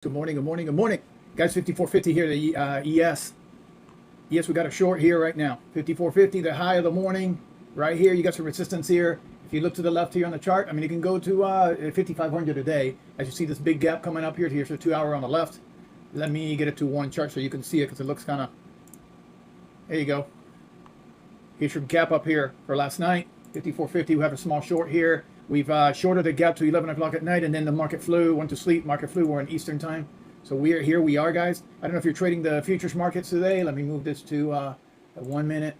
Good morning, good morning, good morning. Guys, 5450 here, the ES. Yes, we got a short here right now. 5450, the high of the morning. Right here, you got some resistance here. If you look to the left here on the chart, I mean, you can go to 5,500 a day. As you see this big gap coming up here, here's your 2 hour on the left. Let me get it to one chart so you can see it because it looks kind of, there you go. Here's your gap up here for last night. 5450, we have a small short here. We've shorted the gap to 11 o'clock at night, and then the market flew, went to sleep. Market flew, we're in Eastern time. So here we are, guys. I don't know if you're trading the futures markets today. Let me move this to 1 minute.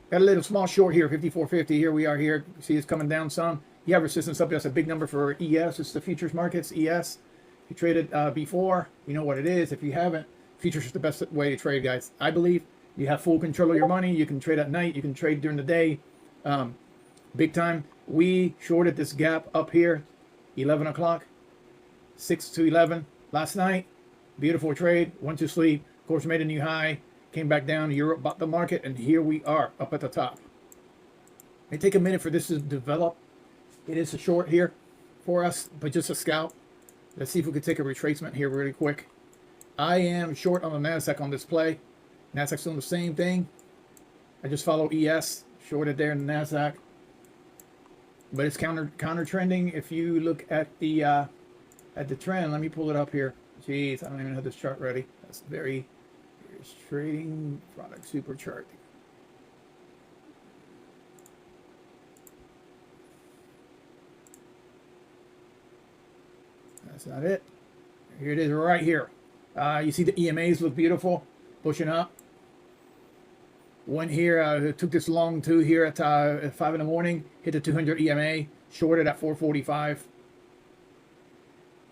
Got a little small short here, 5450. Here we are here. See it's coming down some. You have resistance up. That's a big number for ES. It's the futures markets, ES. If you traded before, you know what it is. If you haven't, futures is the best way to trade, guys. I believe you have full control of your money. You can trade at night. You can trade during the day. Big time. We shorted this gap up here, 11 o'clock, 6 to 11 last night. Beautiful trade. Went to sleep. Of course, made a new high. Came back down. Europe bought the market, and here we are up at the top. It may take a minute for this to develop. It is a short here for us, but just a scalp. Let's see if we could take a retracement here really quick. I am short on the NASDAQ on this play. NASDAQ's doing the same thing. I just follow ES. Shorted there in the NASDAQ. But it's counter trending. If you look at the trend, let me pull it up here. Jeez, I don't even have this chart ready. That's very here's trading product super chart. That's not it. Here it is right here. You see the EMAs look beautiful, pushing up. Went here, took this long too here at 5 in the morning, hit the 200 EMA, shorted at 445.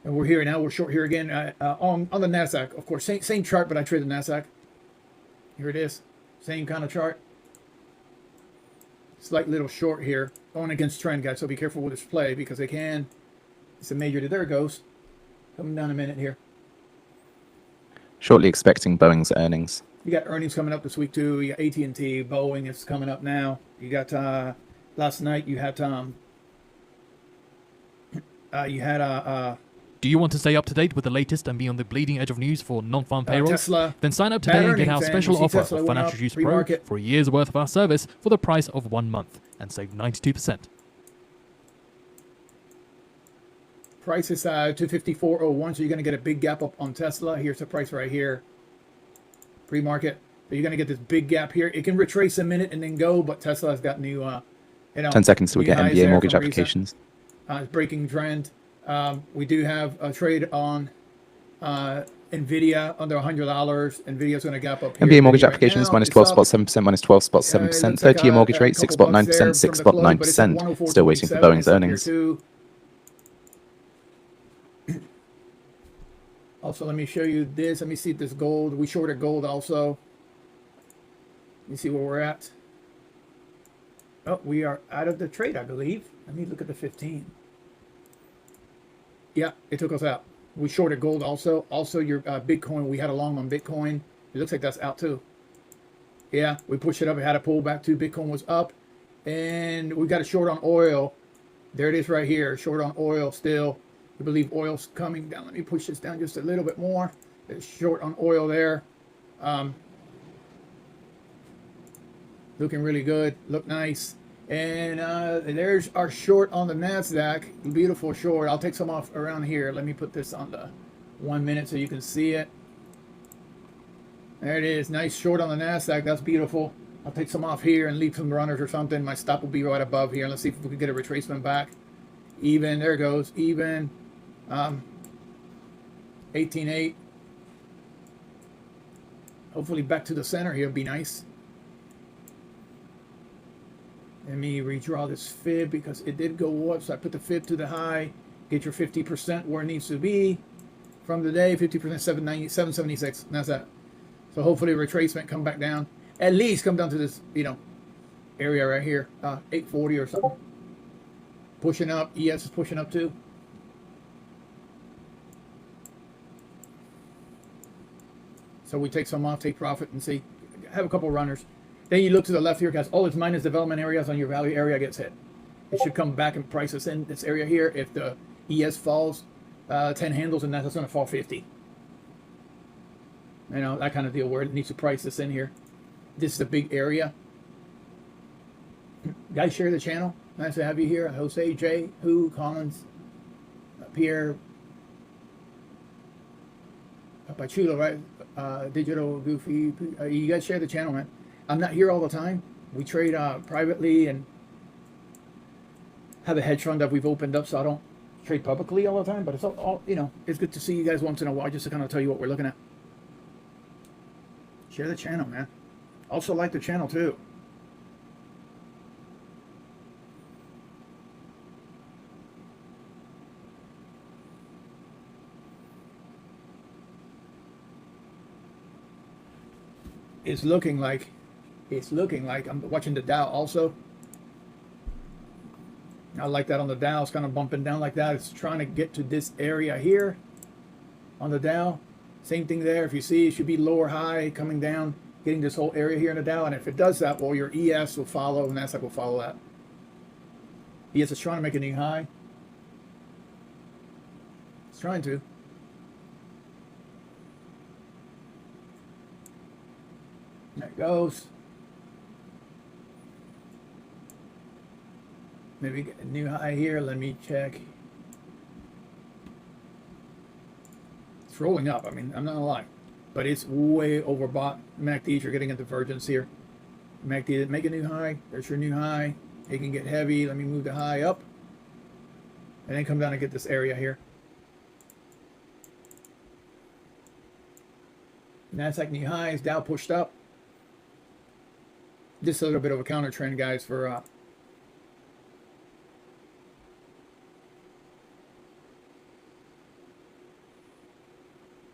And we're here now, we're short here again on the NASDAQ. Of course, same chart, but I trade the NASDAQ. Here it is, same kind of chart. Slight little short here, going against trend, guys, so be careful with this play because they can, it's a major, there it goes. Coming down a minute here. Shortly expecting Boeing's earnings. You got earnings coming up this week too. You got AT&T, Boeing is coming up now. You got last night. You had Do you want to stay up to date with the latest and be on the bleeding edge of news for non-farm payrolls? Tesla. Then sign up today and get our special offer Tesla of went Financial up Juice Pro pre-market. for a year's worth of our service for the price of 1 month and save 92%. Price is 254.01, so you're going to get a big gap up on Tesla. Here's the price right here. Pre-market. So you're going to get this big gap here. It can retrace a minute and then go, but Tesla has got new, 10 seconds till we get MBA mortgage applications. It's breaking trend. We do have a trade on NVIDIA under $100. NVIDIA's going to gap up here. MBA mortgage applications right now. minus 12.7%, minus 12.7%, 30-year mortgage rate 6.9%, 6.9%. Still waiting for Boeing's earnings. Also, let me show you this. Let me see this gold. We shorted gold also. Let me see where we're at. Oh, we are out of the trade, I believe. Let me look at the 15. Yeah, it took us out. We shorted gold also. Also, your Bitcoin, we had a long on Bitcoin. It looks like that's out too. Yeah, we pushed it up. It had a pullback too. Bitcoin was up. And we got a short on oil. There it is right here. Short on oil still. I believe oil's coming down. Let me push this down just a little bit more. It's short on oil there. Looking really good. Look nice. And there's our short on the NASDAQ. Beautiful short. I'll take some off around here. Let me put this on the 1 minute so you can see it. There it is. Nice short on the NASDAQ. That's beautiful. I'll take some off here and leave some runners or something. My stop will be right above here. Let's see if we can get a retracement back. Even. There it goes. Even. 18.8. Hopefully back to the center here would be nice. Let me redraw this fib because it did go up. So I put the fib to the high. Get your 50% where it needs to be. From the day, 50%, 776. That's that. So hopefully retracement come back down. At least come down to this, area right here. 840 or something. Pushing up. ES is pushing up too. So we take some off, take profit, and see. Have a couple runners. Then you look to the left here, guys. All its minus development areas on your value area gets hit. It should come back and price us in this area here. If the ES falls, 10 handles, and that's going to fall 50. You know, that kind of deal where it needs to price this in here. This is a big area. Guys, share the channel. Nice to have you here. Jose, Jay, Who, Collins, Pierre, Pachulo, right? Digital, Goofy. You guys share the channel, man. I'm not here all the time. We trade privately and have a hedge fund that we've opened up, so I don't trade publicly all the time. But it's all you know, it's good to see you guys once in a while just to kind of tell you what we're looking at. Share the channel, man. Also like the channel too. It's looking like I'm watching the Dow also. I like that on the Dow. It's kind of bumping down like that. It's trying to get to this area here on the Dow. Same thing there. If you see, it should be lower high coming down, getting this whole area here in the Dow. And if it does that, well, your ES will follow, and NASDAQ will follow that. ES is trying to make a new high. It's trying to. There it goes. Maybe get a new high here. Let me check. It's rolling up. I mean, I'm not gonna lie, but it's way overbought. MACDs are getting a divergence here. MACD, make a new high. There's your new high. It can get heavy. Let me move the high up, and then come down and get this area here. NASDAQ new highs. Dow pushed up. Just a little bit of a counter trend, guys, for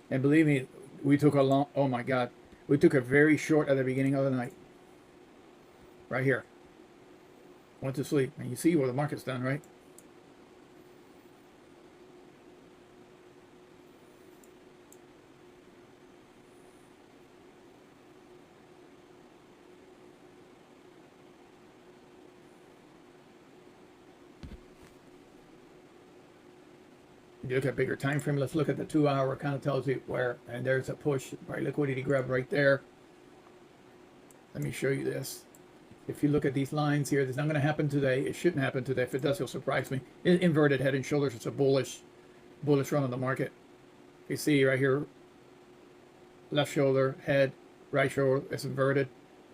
and believe me, we took a long, oh my God, we took a very short at the beginning of the night. Right here. Went to sleep. And you see where the market's done, right? You look at bigger time frame. Let's look at the 2 hour. Kind of tells you where, and there's a push, right? Liquidity grab right there. Let me show you this. If you look at these lines here, it's not going to happen today. It shouldn't happen today. If it does, it'll surprise me. Inverted head and shoulders. It's a bullish run on the market. You see right here, left shoulder, head, right shoulder. It's inverted.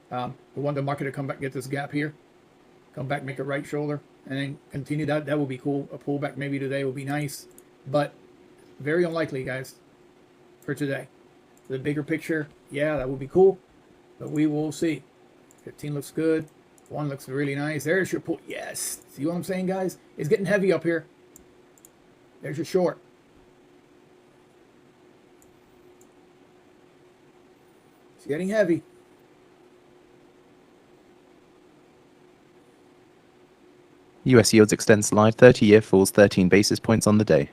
We want the market to come back, get this gap here, come back, make a right shoulder, and then continue that. That would be cool. A pullback maybe today would be nice. But very unlikely, guys, for today. The bigger picture, yeah, that would be cool. But we will see. 15 looks good. 1 looks really nice. There's your pull. Yes. See what I'm saying, guys? It's getting heavy up here. There's your short. It's getting heavy. US yields extend slide. 30-year falls 13 basis points on the day.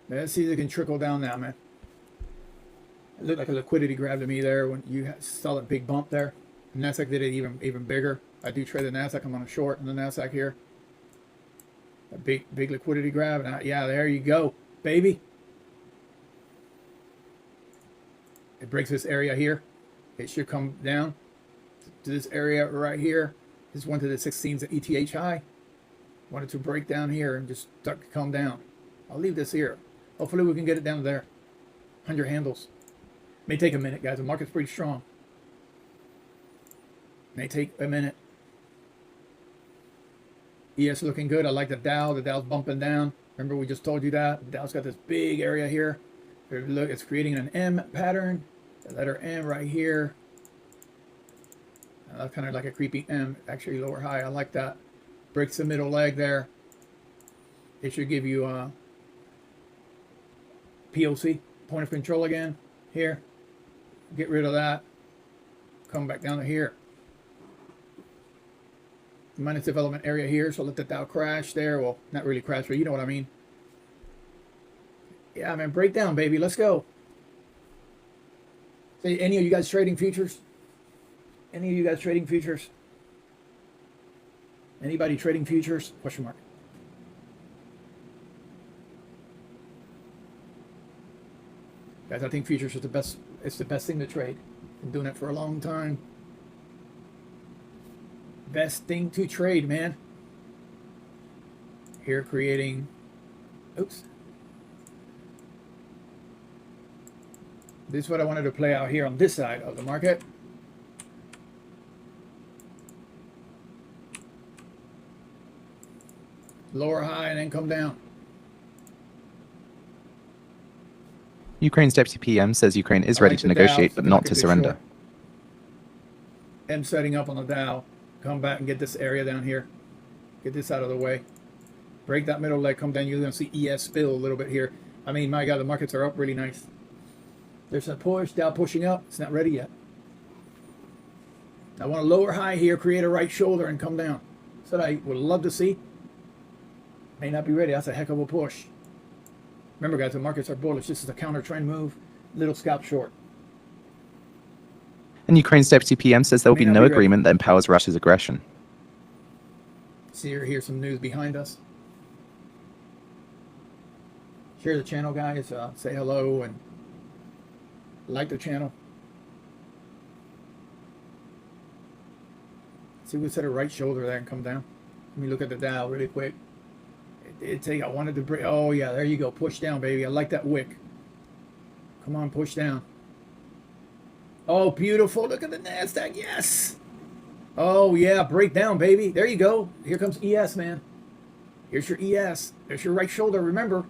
Let's see if it can trickle down now, man. It looked like a liquidity grab to me there when you saw that big bump there. NASDAQ did it even bigger. I do trade the NASDAQ. I'm on a short in the NASDAQ here. A big liquidity grab. And yeah, there you go, baby. It breaks this area here. It should come down to this area right here. This went to the 16s ETH high. Wanted to break down here and just come down. I'll leave this here. Hopefully we can get it down there. 100 handles. May take a minute, guys. The market's pretty strong. May take a minute. ES looking good. I like the Dow. The Dow's bumping down. Remember we just told you that. The Dow's got this big area here. Look, it's creating an M pattern. The letter M right here. That's kind of like a creepy M. Actually lower high. I like that. Breaks the middle leg there. It should give you POC, point of control again, here. Get rid of that. Come back down to here. Minus development area here, so let the Dow crash there. Well, not really crash, but you know what I mean. Yeah, man, breakdown, baby. Let's go. Say, any of you guys trading futures? Any of you guys trading futures? Anybody trading futures? Question mark. Guys, I think futures is the best. It's the best thing to trade. Been doing it for a long time. Best thing to trade, man. Here creating, oops. This is what I wanted to play out here on this side of the market. Lower high and then come down. Ukraine's deputy PM says Ukraine is ready to negotiate, but not to surrender. M setting up on the Dow. Come back and get this area down here. Get this out of the way. Break that middle leg, come down. You're going to see ES spill a little bit here. I mean, my God, the markets are up really nice. There's a push, Dow pushing up. It's not ready yet. I want a lower high here, create a right shoulder, and come down. That's what I would love to see. May not be ready. That's a heck of a push. Remember, guys, the markets are bullish. This is a counter trend move. Little scalp short. And Ukraine's deputy PM says there will be no agreement that empowers Russia's aggression. See here's some news behind us. Share the channel, guys. Say hello and like the channel. See, we set a right shoulder there and come down. Let me look at the Dow really quick. I wanted to break. Oh yeah, there you go. Push down, baby. I like that wick. Come on, push down. Oh, beautiful. Look at the NASDAQ. Yes. Oh yeah, break down, baby. There you go. Here comes ES, man. Here's your ES. There's your right shoulder. Remember,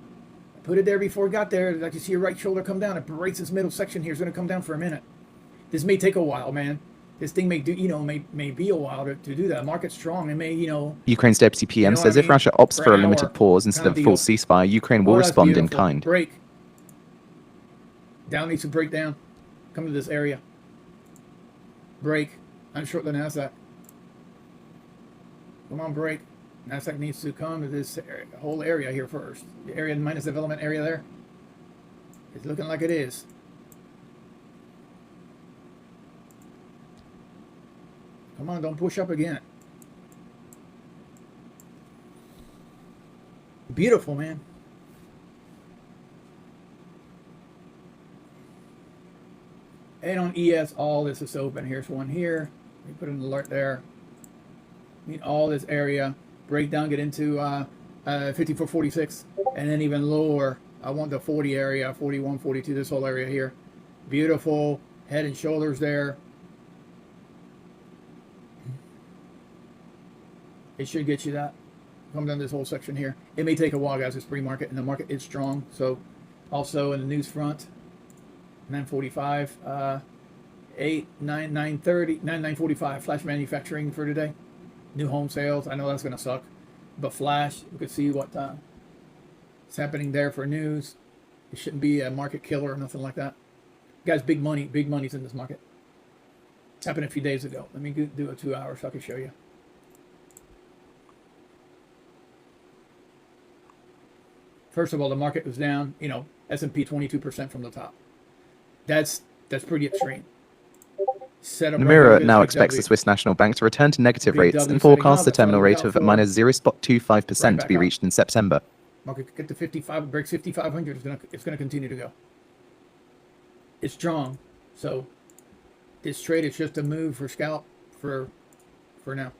I put it there before it got there. Like you see your right shoulder come down. It breaks this middle section here. It's going to come down for a minute. This may take a while, man. This thing may do, may be a while to do that. Market's strong. It may, Ukraine's deputy PM says if Russia opts for a limited pause instead of a full ceasefire, Ukraine will respond in kind. Break. Dow needs to break down. Come to this area. Break. Unshort the NASDAQ. Come on, break. NASDAQ needs to come to this whole area here first. The area minus development area there. It's looking like it is. Come on, don't push up again. Beautiful, man. And on ES, all this is open. Here's one here. Let me put an alert there. Need all this area. Break down, get into 54.46. And then even lower. I want the 40 area, 41, 42, this whole area here. Beautiful. Head and shoulders there. It should get you that. Come down this whole section here. It may take a while, guys. It's pre-market, and the market is strong. So, also in the news front, 9:45, 9:45. Flash manufacturing for today. New home sales. I know that's going to suck, but flash. You can see what is happening there for news. It shouldn't be a market killer or nothing like that. Guys, big money's in this market. It happened a few days ago. Let me do a 2 hour so I can show you. First of all, the market was down, S&P 22% from the top. That's pretty extreme. Nomura now expects the Swiss National Bank to return to negative rates and forecasts the terminal rate of minus 0.25% to be reached in September. Market could get to 55, breaks 5,500. It's going to continue to go. It's strong, so this trade is just a move for scalp for now.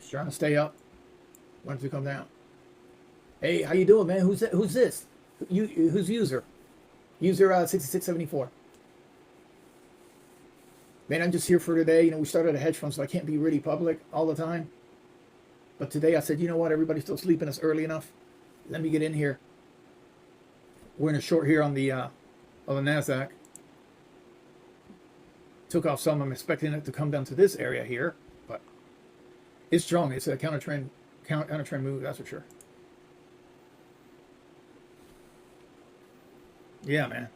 It's trying to stay up. Wants to come down. Hey, how you doing, man? Who's this? Who's user? User 6674. Man, I'm just here for today. We started a hedge fund, so I can't be really public all the time. But today I said, you know what? Everybody's still sleeping. It's early enough. Let me get in here. We're in a short here on the NASDAQ. Took off some. I'm expecting it to come down to this area here, but it's strong. It's a counter trend move, that's for sure. Yeah, man.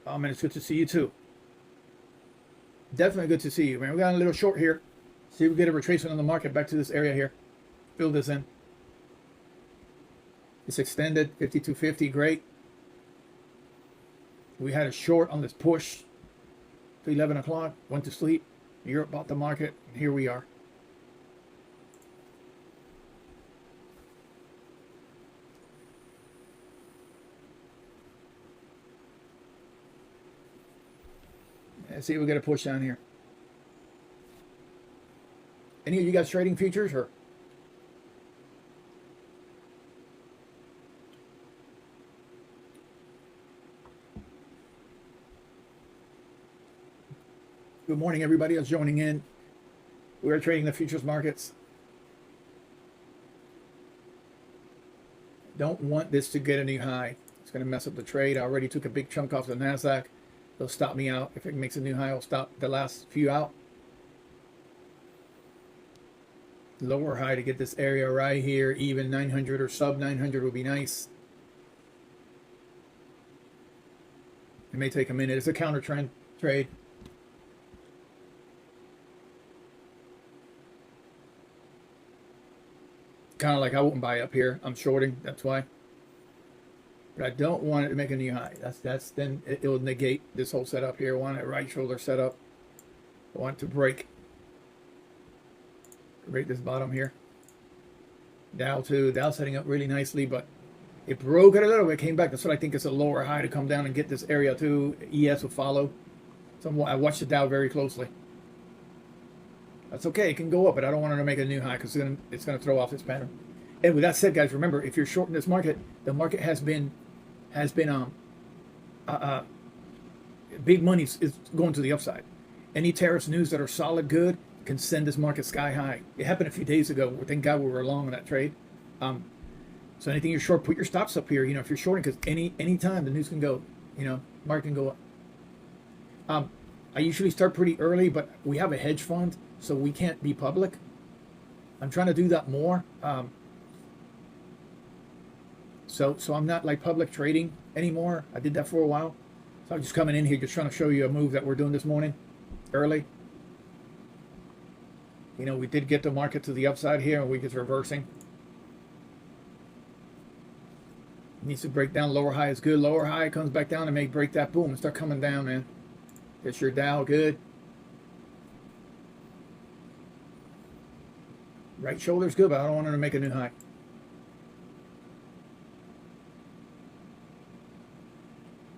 Oh, man, it's good to see you, too. Definitely good to see you, man. We got a little short here. See if we get a retracement on the market back to this area here. Fill this in. It's extended, 52.50, great. We had a short on this push to 11 o'clock, went to sleep. Europe bought the market. And here we are. Let's see if we get a push down here. Any of you guys trading futures or? Good morning, everybody that's joining in. We're trading the futures markets. Don't want this to get a new high. It's going to mess up the trade. I already took a big chunk off the NASDAQ. They'll stop me out. If it makes a new high, I'll stop the last few out. Lower high to get this area right here. Even 900 or sub 900 would be nice. It may take a minute. It's a counter trend trade. Kind of like I wouldn't buy up here. I'm shorting. That's why. But I don't want it to make a new high. That's then it will negate this whole setup here. I want it right shoulder setup. I want it to break this bottom here. Dow too. Dow setting up really nicely, but it broke it a little bit. Came back. That's what I think it's a lower high to come down and get this area too. ES will follow. So I watched the Dow very closely. That's okay. It can go up, but I don't want it to make a new high because it's gonna throw off this pattern. And with that said, guys, remember if you're shorting this market, the market has been big money is going to the upside. Any tariffs news that are solid good can send this market sky high. It happened a few days ago. Thank God we were long on that trade. So anything you're short, put your stops up here. You know, if you're shorting, because any time the news can go, you know, market can go up. I usually start pretty early, but we have a hedge fund, so we can't be public. I'm trying to do that more. So I'm not like public trading anymore. I did that for a while. So I'm just coming in here, just trying to show you a move that we're doing this morning, early. You know, we did get the market to the upside here, and we're just reversing. Needs to break down. Lower high is good. Lower high comes back down and may break that boom and start coming down, man. It's your Dow good. Right shoulder's good, but I don't want it to make a new high.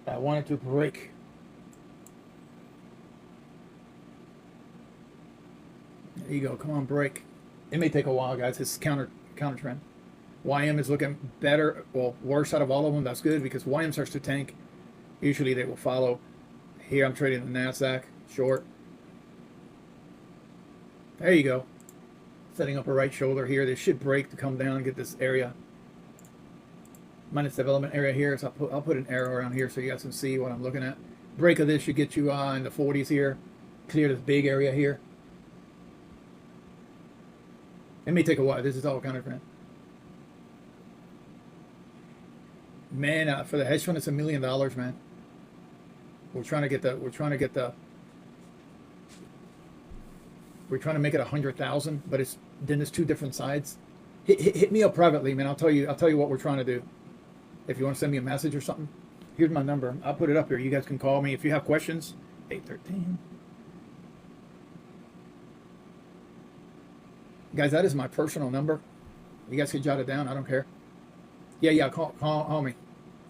I want it to break. There you go. Come on, break. It may take a while, guys. It's counter trend. YM is looking better, well, worse out of all of them. That's good because YM starts to tank. Usually they will follow. Here I'm trading the NASDAQ short. There you go. Setting up a right shoulder here. This should break to come down and get this area. Minus development area here. So I'll put an arrow around here so you guys can see what I'm looking at. Break of this should get you in the 40s here. Clear this big area here. It may take a while. This is all counter trend. Man, for the hedge fund, it's $1 million, man. We're trying to make it 100,000, but it's two different sides. Hit me up privately, man. I'll tell you what we're trying to do. If you want to send me a message or something, here's my number. I'll put it up here. You guys can call me if you have questions. 813. Guys, that is my personal number. You guys can jot it down. I don't care. Yeah. Call me.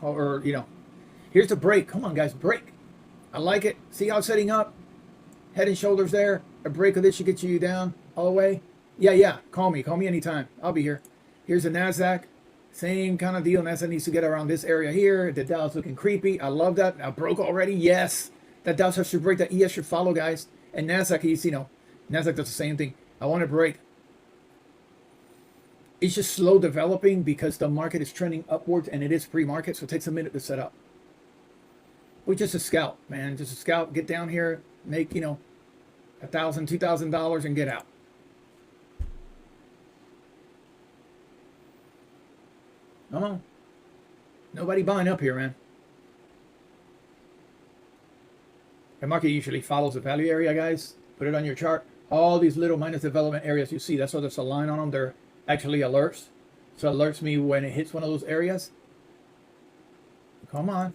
Or, you know, here's the break. Come on, guys, break. I like it. See how it's setting up? Head and shoulders there. A break of this should get you down all the way. Yeah. Call me anytime. I'll be here. Here's the NASDAQ. Same kind of deal. NASDAQ needs to get around this area here. The Dow's looking creepy. I love that. I broke already. Yes. That Dow has to break. That ES should follow, guys. And NASDAQ, you know, NASDAQ does the same thing. I want to break. It's just slow developing because the market is trending upwards and it is pre-market, so it takes a minute to set up. We're just a scout, man. Just a scout. Get down here, make, you know, $1,000, $2,000 and get out. Come on. Nobody buying up here, man. The market usually follows the value area, guys. Put it on your chart. All these little minus development areas you see, that's why there's a line on them. They're actually alerts. So it alerts me when it hits one of those areas. Come on.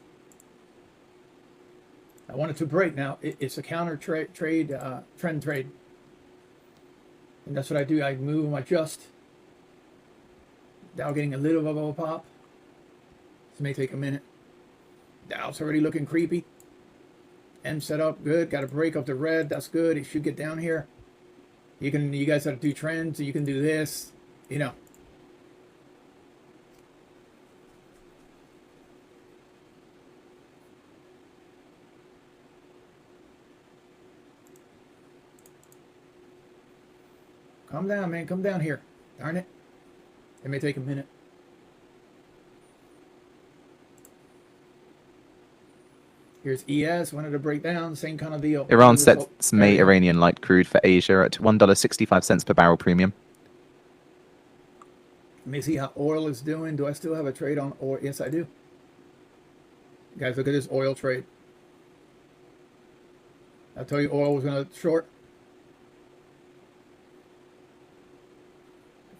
I want it to break now. It's a counter trend trade. And that's what I do. I move and adjust. Dow getting a little bit of a pop. This may take a minute. Dow's already looking creepy. M set up good. Got a break of the red. That's good. It should get down here. You guys have to do trends. So you can do this. You know. Calm down, man. Come down here. Darn it. It may take a minute. Here's ES. Wanted to break down. Same kind of deal. Iran sets May Iranian light crude for Asia at $1.65 per barrel premium. Let me see how oil is doing. Do I still have a trade on oil? Yes, I do. Guys, look at this oil trade. I told you oil was going to short.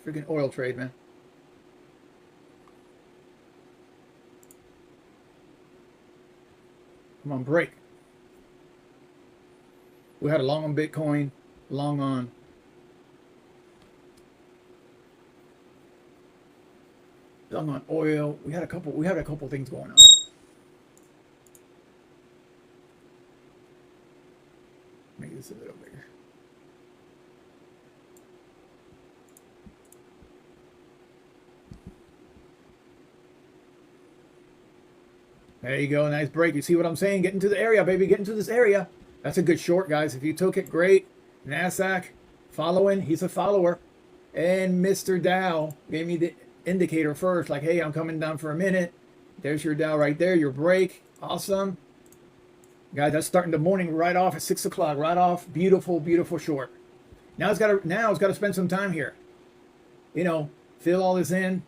Freaking oil trade, man. Come on, break. We had a long on Bitcoin, long on oil. We had a couple things going on. Make this a little bigger. There you go. Nice break. You see what I'm saying? Get into the area, baby. Get into this area. That's a good short, guys. If you took it, great. NASDAQ following. He's a follower. And Mr. Dow gave me the indicator first. Like, hey, I'm coming down for a minute. There's your Dow right there. Your break. Awesome. Guys, that's starting the morning right off at 6 o'clock. Right off. Beautiful, beautiful short. Now it's got to spend some time here. You know, fill all this in.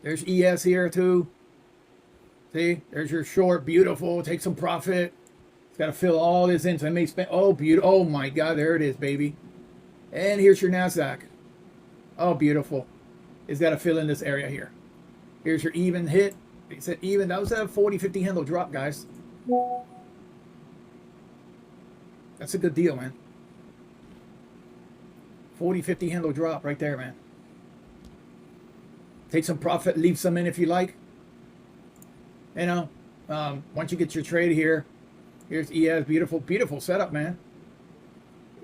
There's ES here too. See, there's your short, beautiful. Take some profit. It's got to fill all this in. So I may spend. Oh, beautiful. Oh my God, there it is, baby. And here's your NASDAQ. Oh, beautiful. It's got to fill in this area here. Here's your even hit. It said even. That was a 40-50 handle drop, guys. That's a good deal, man. 40-50 handle drop right there, man. Take some profit. Leave some in if you like. You know, once you get your trade here, here's ES, beautiful, beautiful setup, man.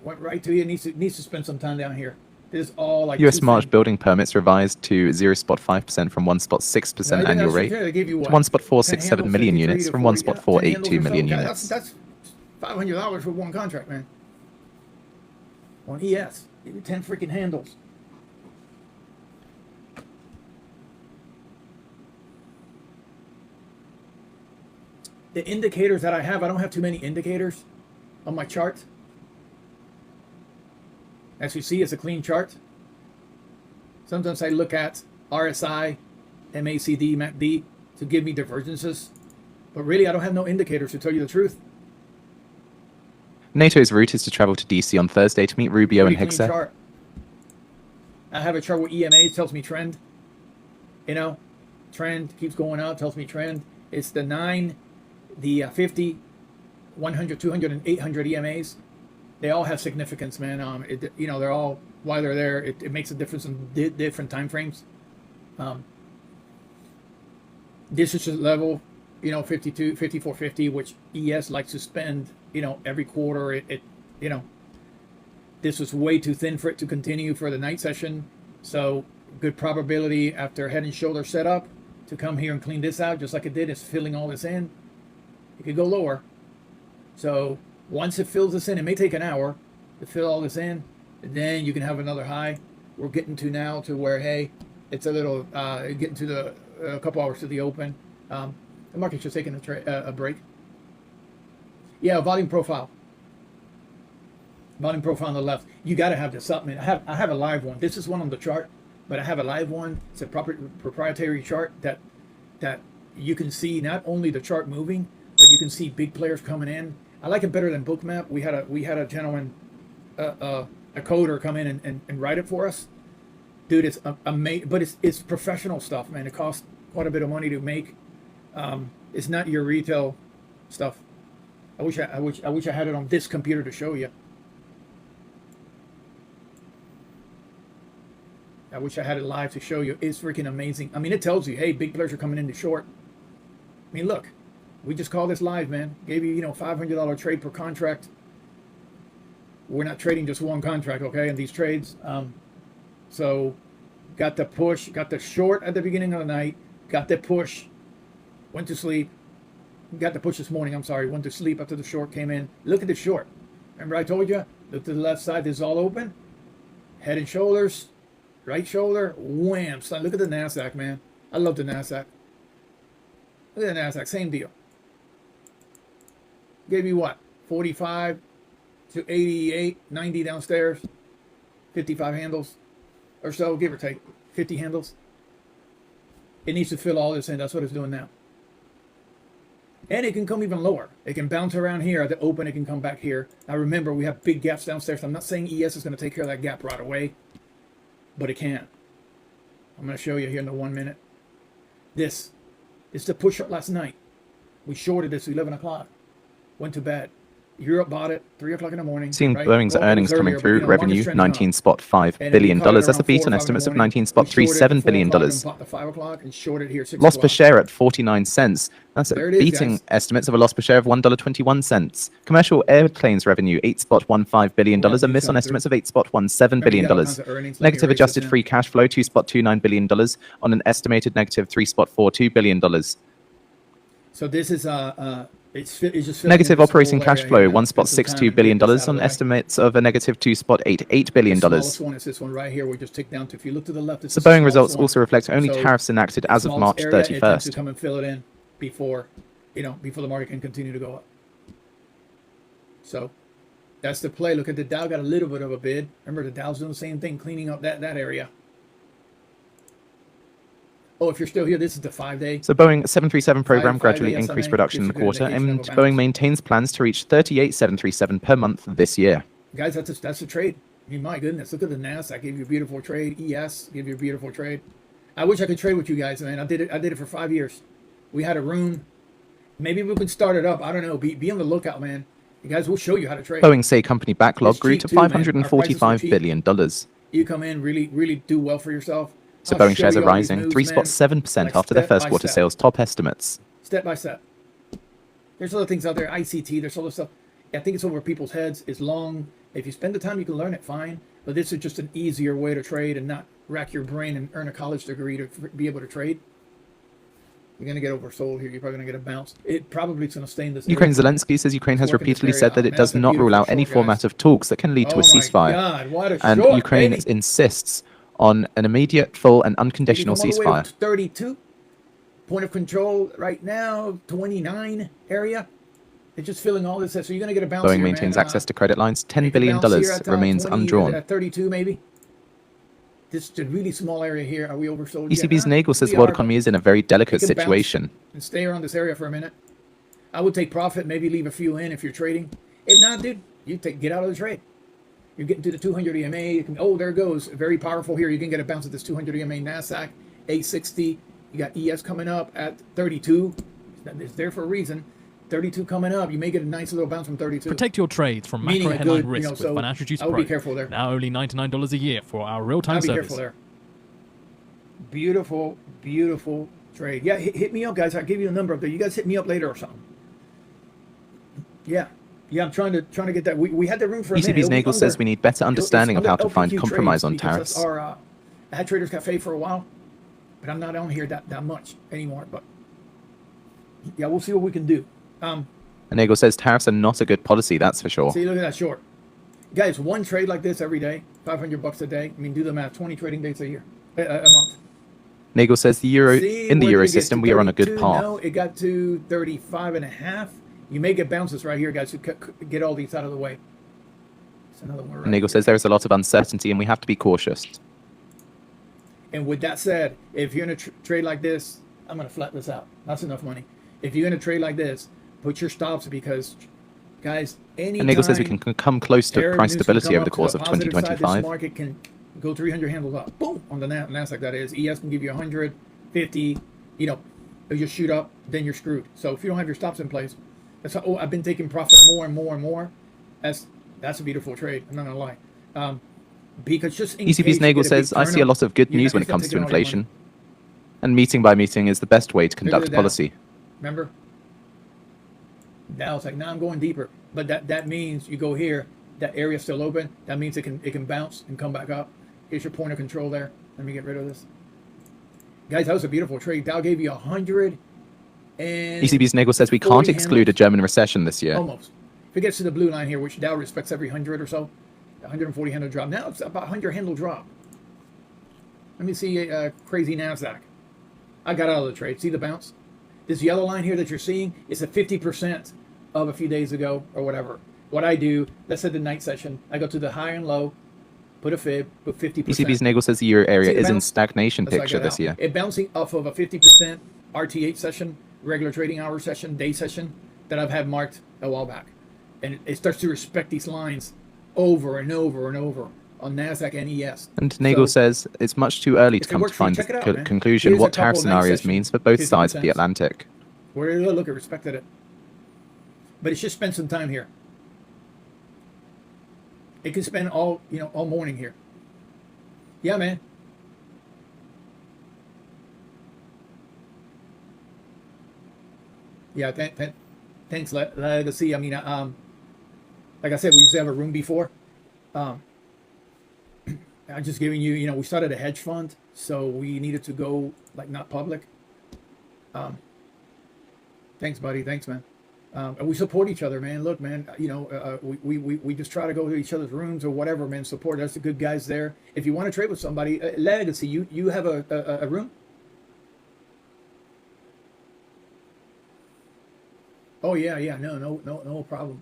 Went right to you. Needs to spend some time down here. This is all like U.S. March building permits revised to 0.5% from 1.6% annual rate to 1.467 million units from 1.482 million units. That's $500 for one contract, man. On ES, give you 10 freaking handles. The indicators that I don't have too many indicators on my chart. As you see, it's a clean chart. Sometimes I look at RSI, MACD, MACD to give me divergences. But really, I don't have no indicators, to tell you the truth. NATO's route is to travel to DC on Thursday to meet Rubio and Pretty clean Hegseth. chart. I have a chart with EMA, tells me trend. You know, trend keeps going up, tells me trend. It's the 9, the 50, 100, 200, and 800 EMAs. They all have significance, man. You know, they're all, why they're there, it makes a difference in different time frames. This is just level, you know, 5450, which ES likes to spend, you know, every quarter. You know, this was way too thin for it to continue for the night session. So good probability after head and shoulder setup to come here and clean this out, just like it did. It's filling all this in. It could go lower. So once it fills this in, it may take an hour to fill all this in. And then you can have another high. We're getting to now to where, hey, it's a little, getting to a couple hours to the open. The market's just taking a break. Yeah, volume profile. Volume profile on the left. You got to have this up, man. I have a live one. This is one on the chart, but I have a live one. It's a proprietary chart that you can see not only the chart moving, but you can see big players coming in. I like it better than Bookmap. We had a gentleman, a coder, come in and write it for us. Dude, it's amazing, but it's professional stuff, man. It costs quite a bit of money to make. It's not your retail stuff. I wish I had it on this computer to show you. I wish I had it live to show you. It's freaking amazing. I mean, it tells you, hey, big players are coming into short. I mean, look, we just call this live, man. Gave you, $500 trade per contract. We're not trading just one contract, okay, in these trades. So got the push, got the short at the beginning of the night, got the push, went to sleep, got the push this morning, I'm sorry, went to sleep after the short came in. Look at the short. Remember I told you, look to the left side, this is all open. Head and shoulders, right shoulder, wham. So look at the NASDAQ, man. I love the NASDAQ. Look at the NASDAQ, same deal. Gave you what, 45 to 88, 90 downstairs, 55 handles or so, give or take, 50 handles. It needs to fill all this in. That's what it's doing now. And it can come even lower. It can bounce around here at the open. It can come back here. Now remember, we have big gaps downstairs. I'm not saying ES is going to take care of that gap right away, but it can. I'm going to show you here in the 1 minute. This is the push up last night. We shorted this at 11 o'clock. Went to bed. Europe bought it 3 o'clock in the morning. Seeing right? Boeing's Well, it was earnings coming earlier, through, but, revenue $19.5 billion. That's a beat on estimates of $19.37 billion. Loss per share at 49 cents. That's beating estimates of a loss per share of $1.21. Commercial airplanes revenue $8.15 billion. A miss on estimates of $8.17 billion. Negative adjusted free cash flow $2.29 billion on an estimated negative $3.42 billion. So this is it's just negative operating cash flow $1.62 billion on estimates of a negative $2.88 billion. The smallest one is this one right here. We just tick down to. If you look to the left, it's the Boeing results also reflect only tariffs enacted as of March 31st. To come and fill it in before the market can continue to go up. So that's the play. Look at the Dow, got a little bit of a bid. Remember, the Dow's doing the same thing, cleaning up that area. Oh, if you're still here, this is the 5-day. So Boeing 737 program gradually increased production in the quarter, and Boeing maintains plans to reach 38 737 per month this year. Guys, that's a trade. I mean, my goodness, look at the NASDAQ. Gave you a beautiful trade. ES gave you a beautiful trade. I wish I could trade with you guys, man. I did it for 5 years. We had a room. Maybe we can start it up. I don't know. Be on the lookout, man. You guys, we'll show you how to trade. Boeing say company backlog grew to $545 billion. You come in, really do well for yourself. So Boeing shares are rising 3.7% after their first quarter sales top estimates. Step by step. There's other things out there, ICT, there's other stuff. I think it's over people's heads. It's long. If you spend the time, you can learn it, fine. But this is just an easier way to trade and not rack your brain and earn a college degree to be able to trade. You're going to get oversold here. You're probably going to get a bounce. It probably is going to stay in this Ukraine Zelensky says Ukraine has repeatedly said that it does not rule out any format of talks that can lead to a ceasefire. And Ukraine insists on an immediate, full, and unconditional ceasefire. 32. Point of control right now, 29 area. It's just filling all this. So you're going to get a bounce. Boeing maintains access to credit lines. $10 billion remains undrawn. At 32, maybe. This is a really small area here. Are we oversold? ECB's Nagel says the world economy is in a very delicate situation. And stay around this area for a minute. I would take profit, maybe leave a few in if you're trading. If not, dude, get out of the trade. You're getting to the 200 EMA. Oh, there it goes. Very powerful here. You can get a bounce at this 200 EMA NASDAQ, 860. You got ES coming up at 32. It's there for a reason. 32 coming up. You may get a nice little bounce from 32. Protect your trades from macro headline risk with Financial Juice Pro. Be careful there. Now only $99 a year for our real-time service. Be careful there. Beautiful, beautiful trade. Yeah, hit me up, guys. I'll give you a number up there. You guys hit me up later or something. Yeah. Yeah, I'm trying to get that. We had the room for a minute. ECB's Nagel says we need better understanding of how to find compromise on tariffs. Our Ad Traders Cafe for a while, but I'm not on here that much anymore. But yeah, we'll see what we can do. Nagel says tariffs are not a good policy, that's for sure. See, look at that short. Guys, one trade like this every day, $500 a day. I mean, do the math, 20 trading days a month. Nagel says the euro in the euro system, we are on a good path. No, it got to 35.5. You may get bounces right here, guys, to get all these out of the way. It's another one right Nagel says there is a lot of uncertainty and we have to be cautious. And with that said, if you're in a trade like this, I'm going to flat this out. That's enough money. If you're in a trade like this, put your stops because, guys, anytime... And Nagel says we can come close to price stability over the course of 2025. This market can go 300 handles up. Boom! On the NASDAQ, that is. ES can give you 100, 50, it'll just shoot up, then you're screwed. So if you don't have your stops in place, That's how, I've been taking profit more and more and more. That's a beautiful trade. I'm not gonna lie. Because just in case ECB's you Nagel get a big says, I see a turn-up, lot of good you're news not when it gonna comes start to taking all your inflation. money. And meeting by meeting is the best way to Look at conduct the Dow. policy. Remember? Dow's like, now I'm going deeper. But that means you go here, that area's still open. That means it can bounce and come back up. Here's your point of control there. Let me get rid of this. Guys, that was a beautiful trade. Dow gave you 100 and ECB's Nagel says we 40 can't exclude a handles. German recession this year. Almost. If it gets to the blue line here, which Dow respects every 100 or so, 140 handle drop. Now it's about 100 handle drop. Let me see a crazy NASDAQ. I got out of the trade. See the bounce? This yellow line here that you're seeing is a 50% of a few days ago or whatever. What I do, let's say the night session, I go to the high and low, put a fib, put 50%. ECB's Nagel says the euro area See the is in bounce? stagnation That's what I picture got this out. year. It bouncing off of a 50% RT8 session, regular trading hour session, day session that I've had marked a while back. And it starts to respect these lines over and over and over on NASDAQ and ES. And Nagel So, says it's much too early to if it come to works for you, find check it out, the man. conclusion Here's a what tariff couple of night scenarios sessions, means for both 50 sides of the cents. Atlantic. where did it look? It respected it. But it should spend some time here. It can spend all morning here. Yeah, man. Yeah, thanks, Legacy. I mean, like I said, we used to have a room before. I'm just giving you, we started a hedge fund, so we needed to go like not public. Thanks, buddy. Thanks, man. And we support each other, man. Look, man, we just try to go to each other's rooms or whatever, man. Support. There's the good guys there. If you want to trade with somebody, Legacy, you have a room? Oh yeah, no problem.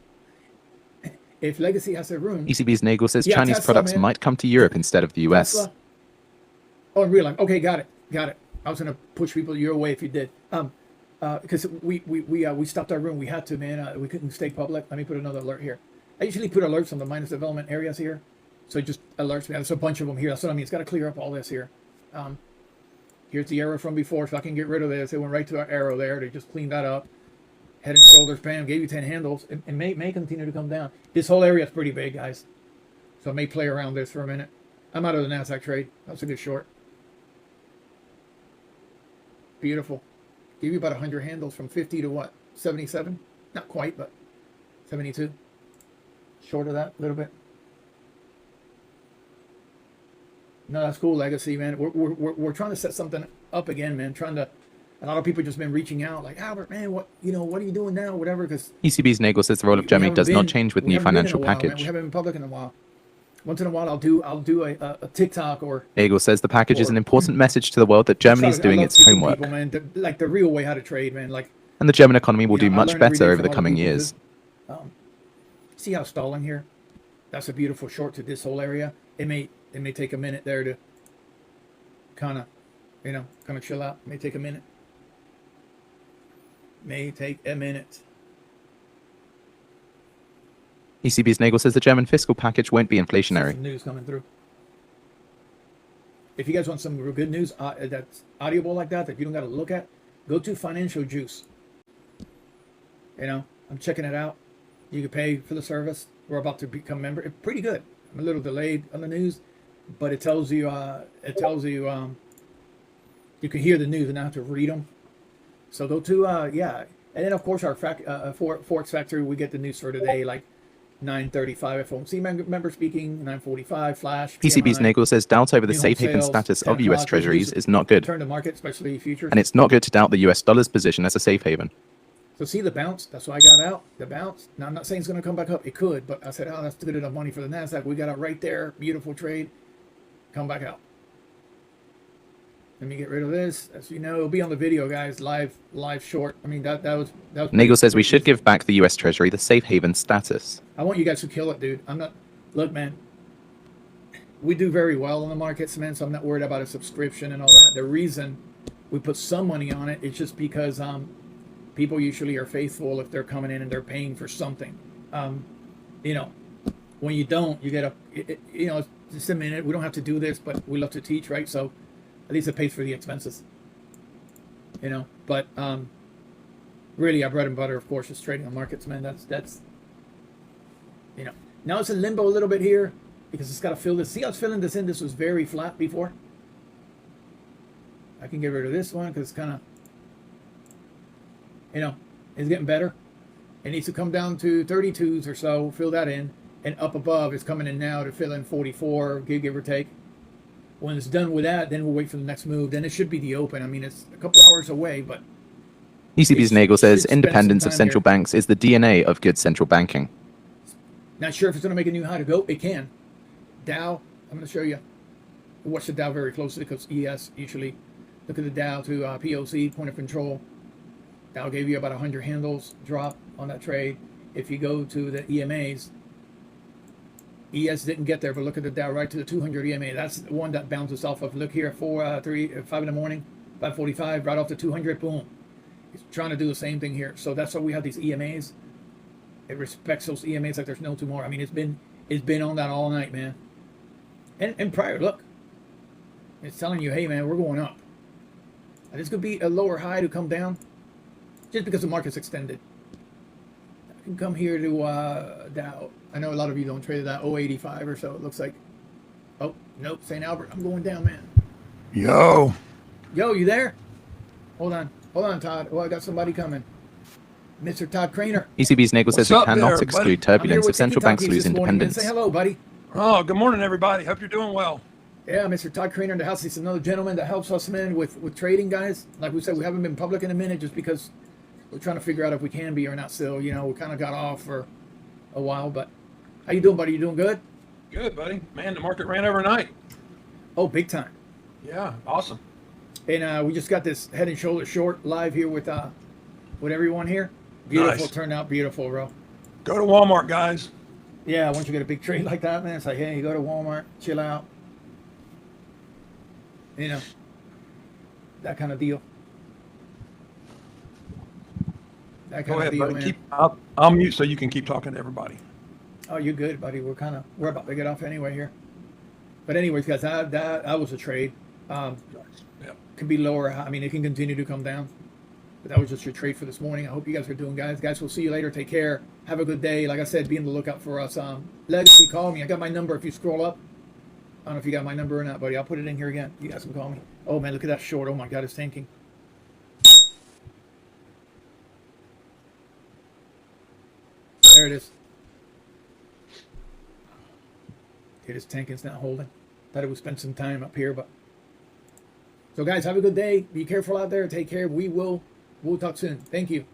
If Legacy has a room, ECB's Nagel says Yeah, Chinese Tesla, products man. might come to Europe instead of the US. Tesla. Oh, in real life. Okay, got it. I was gonna push people your way if you did. Because we stopped our room. We had to, man. We couldn't stay public. Let me put another alert here. I usually put alerts on the minus development areas here, so it just alerts me. There's a bunch of them here. That's what I mean. It's got to clear up all this here. Here's the arrow from before, so I can get rid of this. It went right to our arrow there. They just cleaned that up. Head and shoulders, bam, gave you 10 handles. It may continue to come down. This whole area is pretty big, guys. So I may play around this for a minute. I'm out of the NASDAQ trade. That's a good short. Beautiful. Give you about 100 handles from 50 to what? 77? Not quite, but 72. Short of that a little bit. No, that's cool, Legacy, man. We're trying to set something up again, man. A lot of people just been reaching out, like, Albert, man, what are you doing now, whatever? Because ECB's Nagel says the role of Germany does not change with new financial We package. haven't been public in a while. Once in a while, I'll do a TikTok or. Nagel says the package is an important message to the world that Germany is doing its homework, People, man, like the real way how to trade, man. Like, and the German economy will do I much learn every better day over from the all coming people years. do. See how stalling here? That's a beautiful short to this whole area. It may take a minute there to kind of chill out. It may take a minute. May take a minute. ECB's Nagel says the German fiscal package won't be Some inflationary. news coming through. If you guys want some real good news that's audible like that you don't got to look at, go to Financial Juice. I'm checking it out. You can pay for the service. We're about to become member. It's pretty good. I'm a little delayed on the news, but it tells you you can hear the news and not have to read them. So go to and then of course our Forex Factory, we get the news for today like 9:35 FOMC member speaking, 9:45 flash. ECB's PMI, Nagel says doubt over the new safe home haven sales, status 10 of US o'clock, treasuries news, is not good, turn to market, especially futures. and it's not good to doubt the US dollar's position as a safe haven. So see the bounce? That's why I got out. The bounce. Now I'm not saying it's going to come back up. It could, but I said, oh, that's good enough money for the NASDAQ. We got it right there. Beautiful trade. Come back out. Let me get rid of this. As you know, it'll be on the video, guys. Live short. I mean, that was. Nagel says we should give back the US Treasury the safe haven status. I want you guys to kill it, dude. I'm not. Look, man. We do very well in the markets, man. So I'm not worried about a subscription and all that. The reason we put some money on it is just because people usually are faithful if they're coming in and they're paying for something. When you don't, you get it's just a minute. We don't have to do this, but we love to teach, right? So at least it pays for the expenses. But really our bread and butter, of course, is trading on markets, man. That's now it's in limbo a little bit here because it's got to fill this. See how it's filling this in? This was very flat before. I can get rid of this one because it's kind of, it's getting better. It needs to come down to 32s or so, fill that in, and up above is coming in now to fill in 44, give or take. When it's done with that, then we'll wait for the next move. Then it should be the open. I mean, it's a couple hours away, but ECB's Nagel says independence of central banks is the DNA of good central banking. Not sure if it's going to make a new high to go. It can. Dow, I'm going to show you. Watch the Dow very closely because ES usually look at the Dow to POC, point of control. Dow gave you about 100 handles drop on that trade. If you go to the EMAs, ES didn't get there, but look at the Dow right to the 200 EMA. That's the one that bounces off of. Look here, 5 in the morning, 5:45, right off the 200, boom. It's trying to do the same thing here. So that's why we have these EMAs. It respects those EMAs like there's no tomorrow. I mean, it's been on that all night, man. And prior, look, it's telling you, hey, man, we're going up. And this could be a lower high to come down, just because the market's extended. I can come here to Dow. I know a lot of you don't trade that 085 or so. It looks like. Oh nope, St. Albert. I'm going down, man. Yo, you there? Hold on, Todd. Oh, I got somebody coming. Mr. Todd Craner. ECB's Nagel says What's it up cannot there, exclude buddy? I'm here turbulence with if central banks Tiki-Takis lose this morning. independence. Say hello, buddy. oh, good morning, everybody. Hope you're doing well. Yeah, Mr. Todd Craner in the house. He's another gentleman that helps us, man, with trading, guys. Like we said, we haven't been public in a minute just because we're trying to figure out if we can be or not still. We kind of got off for a while, but how you doing, buddy? You doing good? Good, buddy. Man, the market ran overnight. Oh, big time. Yeah, awesome. And we just got this Head and Shoulders short live here with everyone here. Beautiful, Nice. turned out beautiful, bro. Go to Walmart, guys. Yeah, once you get a big trade like that, man, it's like, hey, you go to Walmart, chill out. That kind of deal. That Go kind ahead, of deal, buddy. man. I'll mute so you can keep talking to everybody. Oh, you're good, buddy. We're about to get off anyway here. But anyways, guys, that was a trade. Yeah. Could be lower. I mean, it can continue to come down. But that was just your trade for this morning. I hope you guys are doing, guys. Guys, we'll see you later. Take care. Have a good day. Like I said, be on the lookout for us. Legacy, call me. I got my number if you scroll up. I don't know if you got my number or not, buddy. I'll put it in here again. You guys can call me. Oh, man, look at that short. Oh, my God, it's tanking. There it is. It is tanking. It's not holding. Thought it would spend some time up here, but. So, guys, have a good day. Be careful out there. Take care. We'll talk soon. Thank you.